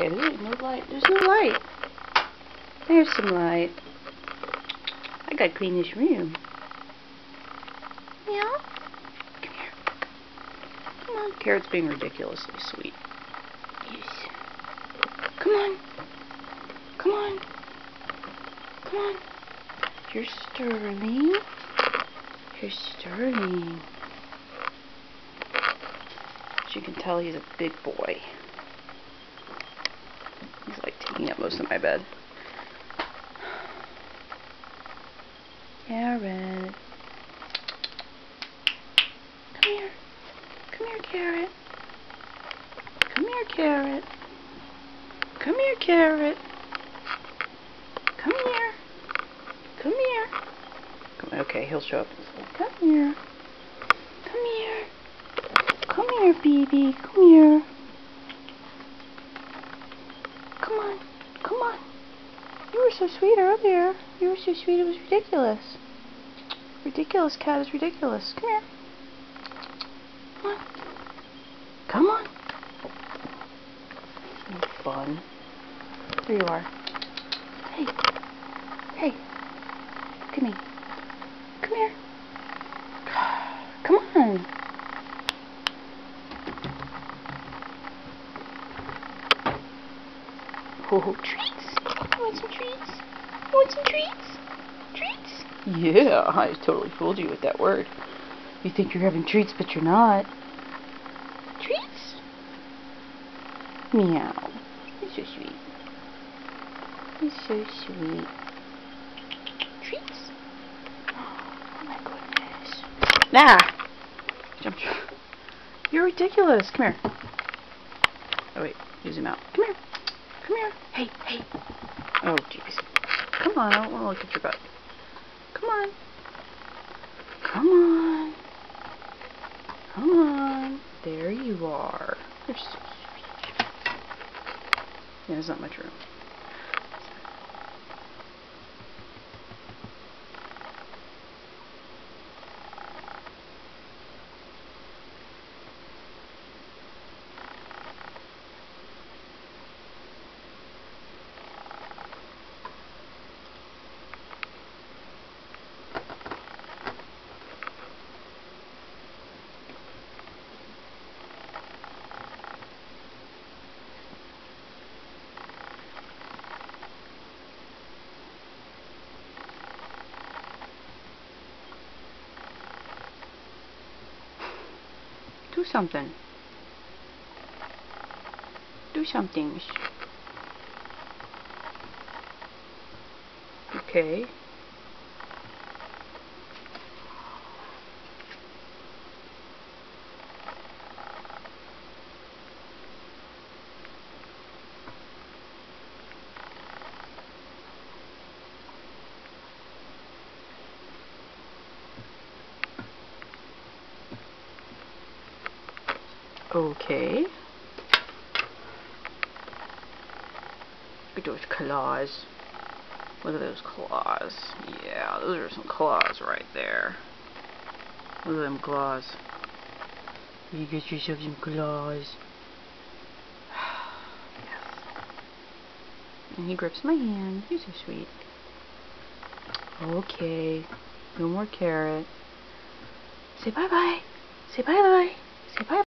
Okay, there's no light. There's no light. There's some light. I gotta clean this room. Meow. Come here. Come on. Carrot's being ridiculously sweet. Yes. Come on. Come on. Come on. You're Sterling. You're Sterling. As you can tell, he's a big boy. He's like taking up most of my bed. Carrot. Come here. Come here, Carrot. Come here, Carrot. Come here, Carrot. Come here. Come here. Okay, he'll show up and say, come here. Come here. Come here, baby. Come here. Come on. Come on. You were so sweet earlier. You were so sweet, it was ridiculous. Ridiculous, cat is ridiculous. Come here. Come on. Come on. Fun. There you are. Hey. Hey. Look at me. Come here. Come on. Oh, treats. You want some treats? You want some treats? Treats? Yeah, I totally fooled you with that word. You think you're having treats, but you're not. Treats? Meow. You're so sweet. You're so sweet. Treats? Oh my goodness. Ah! Jumped. You're ridiculous. Come here. Oh wait, you zoom out. Come here. Come here. Hey, hey. Oh jeez. Come on, I don't want to look at your butt. Come on. Come on. Come on. There you are. You're so sweet. Yeah, there's not much room. Do something. Do something. Okay. Okay. Look at those claws. Look at those claws. Yeah, those are some claws right there. Look at them claws. You get yourself some claws. Yes. And he grips my hand. He's so sweet. Okay. No more carrot. Say bye-bye. Say bye-bye. Say bye.